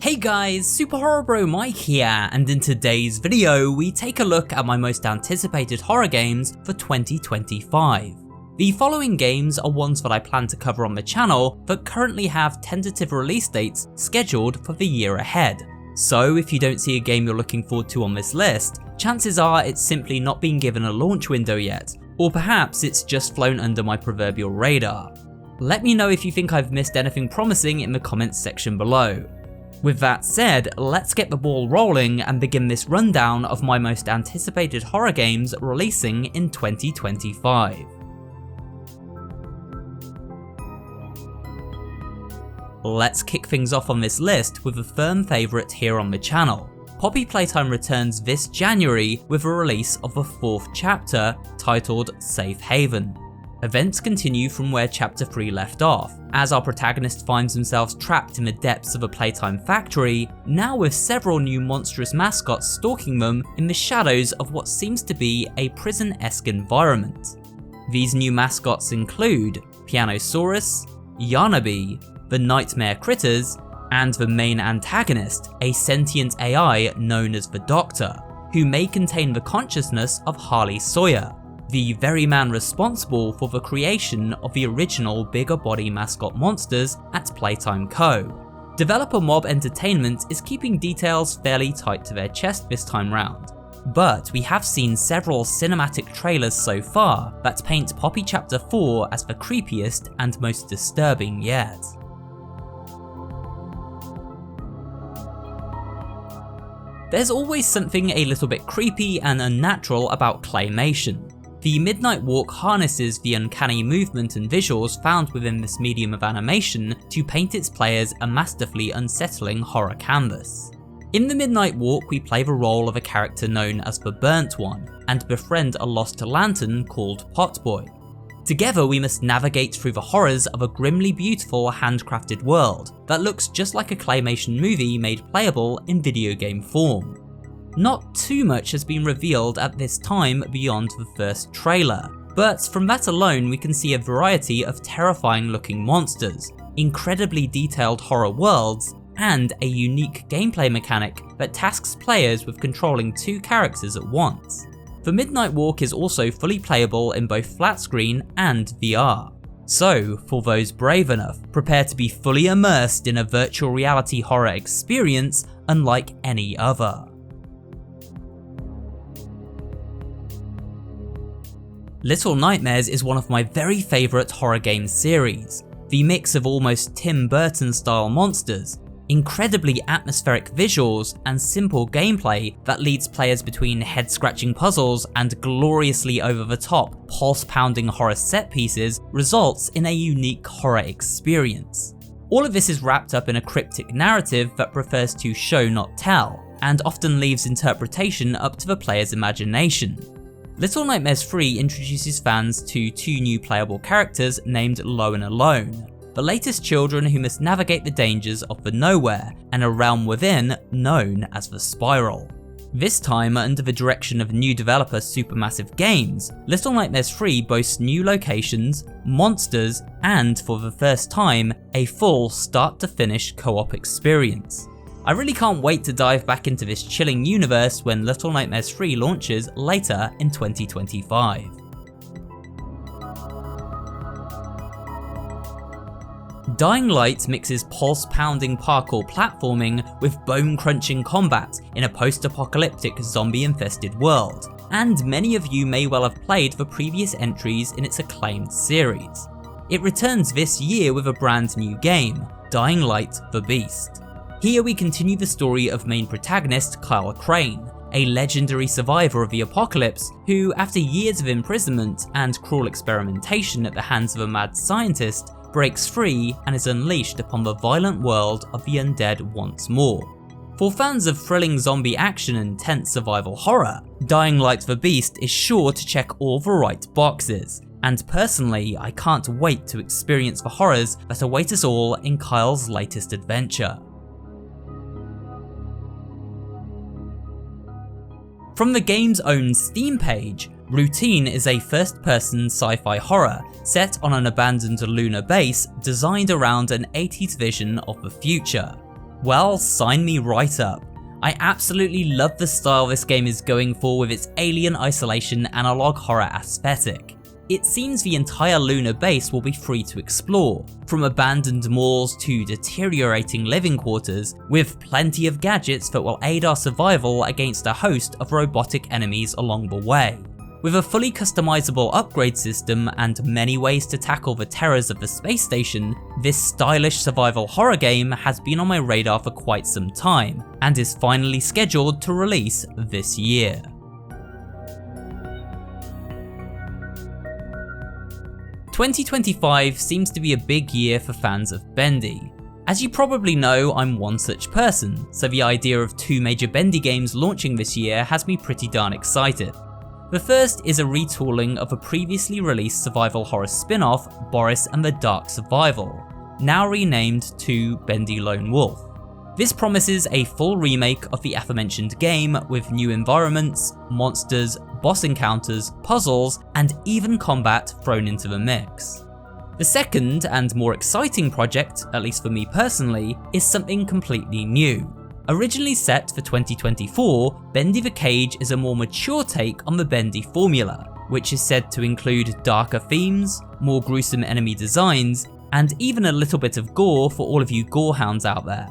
Hey guys, SuperHorrorBro Mike here, and in today's video we take a look at my most anticipated horror games for 2025. The following games are ones that I plan to cover on the channel that currently have tentative release dates scheduled for the year ahead. So if you don't see a game you're looking forward to on this list, chances are it's simply not been given a launch window yet, or perhaps it's just flown under my proverbial radar. Let me know if you think I've missed anything promising in the comments section below. With that said, let's get the ball rolling and begin this rundown of my most anticipated horror games releasing in 2025. Let's kick things off on this list with a firm favourite here on the channel. Poppy Playtime returns this January with a release of the 4th chapter titled Safe Haven. Events continue from where Chapter 3 left off, as our protagonist finds themselves trapped in the depths of a Playtime factory, now with several new monstrous mascots stalking them in the shadows of what seems to be a prison-esque environment. These new mascots include Pianosaurus, Yarnaby, the Nightmare Critters, and the main antagonist, a sentient AI known as the Doctor, who may contain the consciousness of Harley Sawyer, the very man responsible for the creation of the original bigger body mascot monsters at Playtime Co. Developer Mob Entertainment is keeping details fairly tight to their chest this time round, but we have seen several cinematic trailers so far that paint Poppy Chapter 4 as the creepiest and most disturbing yet. There's always something a little bit creepy and unnatural about claymation. The Midnight Walk harnesses the uncanny movement and visuals found within this medium of animation to paint its players a masterfully unsettling horror canvas. In the Midnight Walk, we play the role of a character known as the Burnt One, and befriend a lost lantern called Potboy. Together we must navigate through the horrors of a grimly beautiful handcrafted world that looks just like a claymation movie made playable in video game form. Not too much has been revealed at this time beyond the first trailer, but from that alone we can see a variety of terrifying looking monsters, incredibly detailed horror worlds, and a unique gameplay mechanic that tasks players with controlling 2 characters at once. The Midnight Walk is also fully playable in both flat screen and VR. So, for those brave enough, prepare to be fully immersed in a virtual reality horror experience unlike any other. Little Nightmares is one of my very favourite horror game series. The mix of almost Tim Burton style monsters, incredibly atmospheric visuals, and simple gameplay that leads players between head-scratching puzzles and gloriously over-the-top, pulse-pounding horror set pieces results in a unique horror experience. All of this is wrapped up in a cryptic narrative that prefers to show not tell, and often leaves interpretation up to the player's imagination. Little Nightmares 3 introduces fans to 2 new playable characters named Low and Alone, the latest children who must navigate the dangers of the Nowhere and a realm within known as the Spiral. This time, under the direction of new developer Supermassive Games, Little Nightmares 3 boasts new locations, monsters, and for the first time, a full start-to-finish co-op experience. I really can't wait to dive back into this chilling universe when Little Nightmares 3 launches later in 2025. Dying Light mixes pulse-pounding parkour platforming with bone-crunching combat in a post-apocalyptic zombie-infested world, and many of you may well have played the previous entries in its acclaimed series. It returns this year with a brand new game, Dying Light: The Beast. Here we continue the story of main protagonist Kyle Crane, a legendary survivor of the apocalypse who, after years of imprisonment and cruel experimentation at the hands of a mad scientist, breaks free and is unleashed upon the violent world of the undead once more. For fans of thrilling zombie action and tense survival horror, Dying Light: The Beast is sure to check all the right boxes, and personally I can't wait to experience the horrors that await us all in Kyle's latest adventure. From the game's own Steam page, Routine is a first-person sci-fi horror set on an abandoned lunar base designed around an 80s vision of the future. Well, sign me right up. I absolutely love the style this game is going for with its alien isolation analog horror aesthetic. It seems the entire lunar base will be free to explore, from abandoned malls to deteriorating living quarters, with plenty of gadgets that will aid our survival against a host of robotic enemies along the way. With a fully customizable upgrade system and many ways to tackle the terrors of the space station, this stylish survival horror game has been on my radar for quite some time, and is finally scheduled to release this year. "2025 seems to be a big year for fans of Bendy. As you probably know, I'm one such person, so the idea of two major Bendy games launching this year has me pretty darn excited. The first is a retooling of a previously released survival horror spin-off, Boris and the Dark Survival, now renamed to Bendy Lone Wolf. This promises a full remake of the aforementioned game with new environments, monsters, boss encounters, puzzles, and even combat thrown into the mix. The second and more exciting project, at least for me personally, is something completely new. Originally set for 2024, Bendy the Cage is a more mature take on the Bendy formula, which is said to include darker themes, more gruesome enemy designs, and even a little bit of gore for all of you gorehounds out there.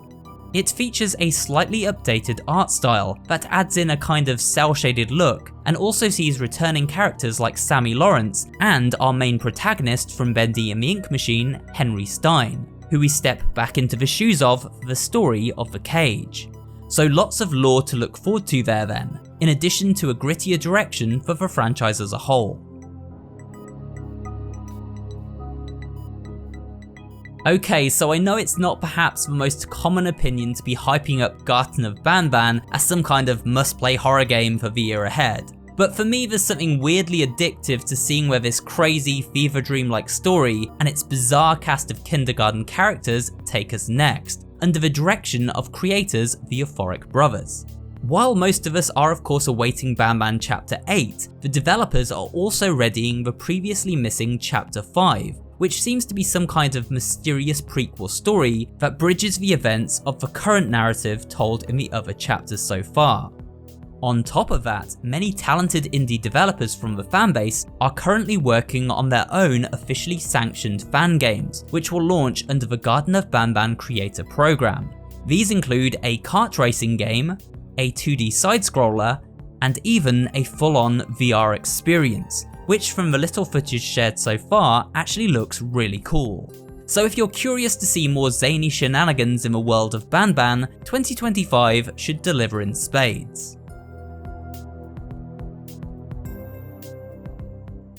It features a slightly updated art style that adds in a kind of cel-shaded look, and also sees returning characters like Sammy Lawrence and our main protagonist from Bendy and the Ink Machine, Henry Stein, who we step back into the shoes of for the story of the Cage. So lots of lore to look forward to there then, in addition to a grittier direction for the franchise as a whole. Okay, so I know it's not perhaps the most common opinion to be hyping up Garten of Banban as some kind of must-play horror game for the year ahead. But for me, there's something weirdly addictive to seeing where this crazy fever dream-like story and its bizarre cast of kindergarten characters take us next, under the direction of creators the Euphoric Brothers. While most of us are of course awaiting Bamban Chapter 8, the developers are also readying the previously missing Chapter 5, which seems to be some kind of mysterious prequel story that bridges the events of the current narrative told in the other chapters so far. On top of that, many talented indie developers from the fanbase are currently working on their own officially sanctioned fan games, which will launch under the Garten of Banban creator program. These include a kart racing game, a 2D side-scroller, and even a full-on VR experience, which from the little footage shared so far actually looks really cool. So if you're curious to see more zany shenanigans in the world of Banban, 2025 should deliver in spades.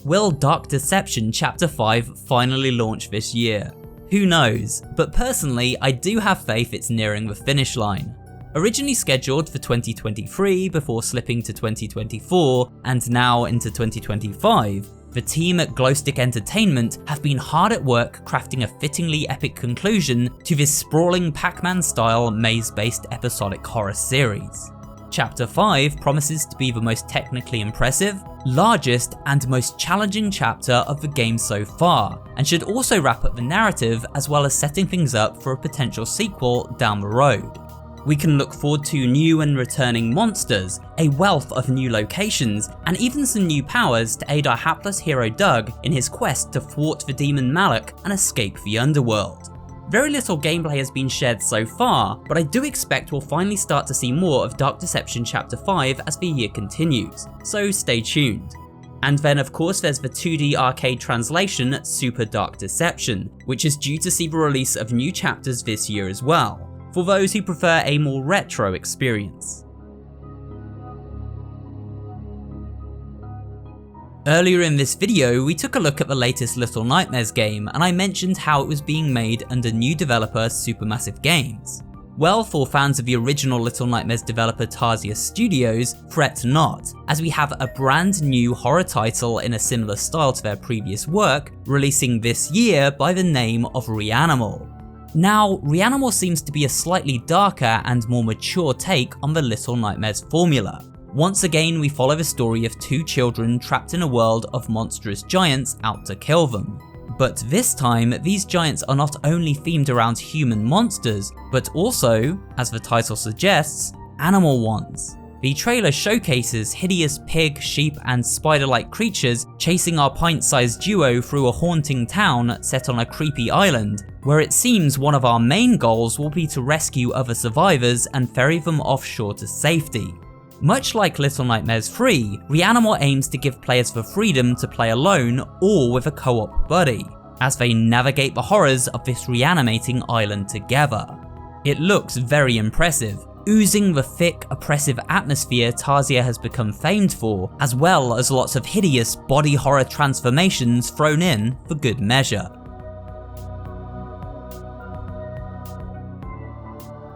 Will Dark Deception Chapter 5 finally launch this year? Who knows, but personally I do have faith it's nearing the finish line. Originally scheduled for 2023 before slipping to 2024 and now into 2025, the team at Glowstick Entertainment have been hard at work crafting a fittingly epic conclusion to this sprawling Pac-Man style maze-based episodic horror series. Chapter 5 promises to be the most technically impressive, largest and most challenging chapter of the game so far, and should also wrap up the narrative as well as setting things up for a potential sequel down the road. We can look forward to new and returning monsters, a wealth of new locations, and even some new powers to aid our hapless hero Doug in his quest to thwart the demon Malak and escape the underworld. Very little gameplay has been shared so far, but I do expect we'll finally start to see more of Dark Deception Chapter 5 as the year continues, so stay tuned. And then of course there's the 2D arcade translation Super Dark Deception, which is due to see the release of new chapters this year as well, for those who prefer a more retro experience. Earlier in this video, we took a look at the latest Little Nightmares game, and I mentioned how it was being made under new developer Supermassive Games. Well, for fans of the original Little Nightmares developer Tarsier Studios, fret not, as we have a brand new horror title in a similar style to their previous work, releasing this year by the name of Reanimal. Now, Reanimal seems to be a slightly darker and more mature take on the Little Nightmares formula. Once again, we follow the story of two children trapped in a world of monstrous giants out to kill them. But this time, these giants are not only themed around human monsters, but also, as the title suggests, animal ones. The trailer showcases hideous pig, sheep, and spider-like creatures chasing our pint-sized duo through a haunting town set on a creepy island, where it seems one of our main goals will be to rescue other survivors and ferry them offshore to safety. Much like Little Nightmares 3, Reanimal aims to give players the freedom to play alone or with a co-op buddy, as they navigate the horrors of this reanimating island together. It looks very impressive, oozing the thick, oppressive atmosphere Tarsier has become famed for, as well as lots of hideous body horror transformations thrown in for good measure.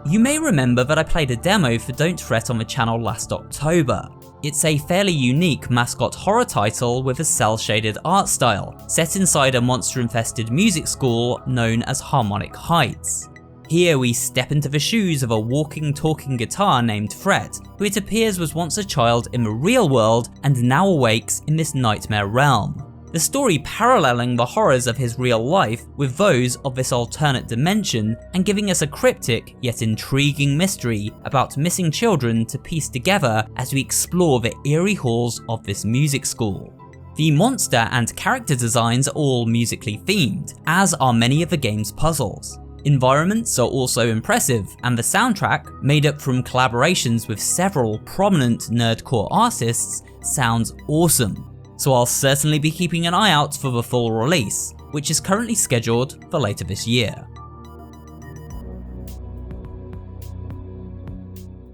You may remember that I played a demo for Don't Fret on the channel last October. It's a fairly unique mascot horror title with a cel-shaded art style, set inside a monster-infested music school known as Harmonic Heights. Here we step into the shoes of a walking, talking guitar named Fred, who it appears was once a child in the real world and now awakes in this nightmare realm. The story paralleling the horrors of his real life with those of this alternate dimension and giving us a cryptic yet intriguing mystery about missing children to piece together as we explore the eerie halls of this music school. The monster and character designs are all musically themed, as are many of the game's puzzles. Environments are also impressive, and the soundtrack, made up from collaborations with several prominent nerdcore artists, sounds awesome. So I'll certainly be keeping an eye out for the full release, which is currently scheduled for later this year.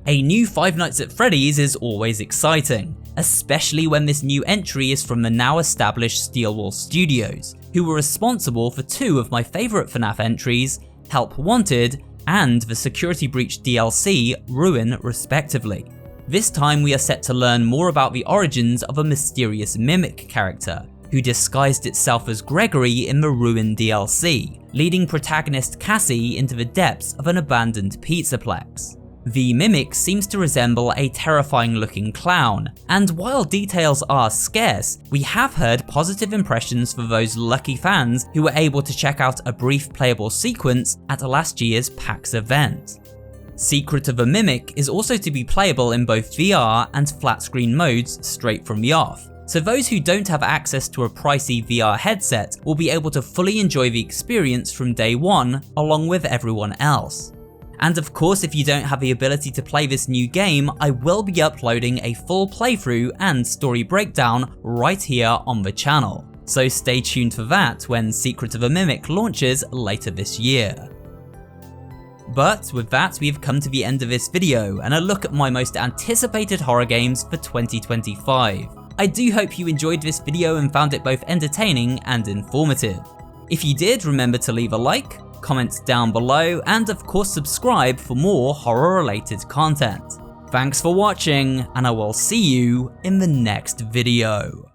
A new Five Nights at Freddy's is always exciting, especially when this new entry is from the now established Steelwolf Studios, who were responsible for two of my favourite FNAF entries, Help Wanted and the Security Breach DLC, Ruin, respectively. This time we are set to learn more about the origins of a mysterious mimic character, who disguised itself as Gregory in the Ruin DLC, leading protagonist Cassie into the depths of an abandoned pizzaplex. The mimic seems to resemble a terrifying looking clown, and while details are scarce, we have heard positive impressions for those lucky fans who were able to check out a brief playable sequence at last year's PAX event. Secret of a Mimic is also to be playable in both VR and flat screen modes straight from the off, so those who don't have access to a pricey VR headset will be able to fully enjoy the experience from day one along with everyone else. And of course, if you don't have the ability to play this new game, I will be uploading a full playthrough and story breakdown right here on the channel, so stay tuned for that when Secret of a Mimic launches later this year. But with that, we've come to the end of this video and a look at my most anticipated horror games for 2025. I do hope you enjoyed this video and found it both entertaining and informative. If you did, remember to leave a like, comment down below, and of course subscribe for more horror related content. Thanks for watching, and I will see you in the next video.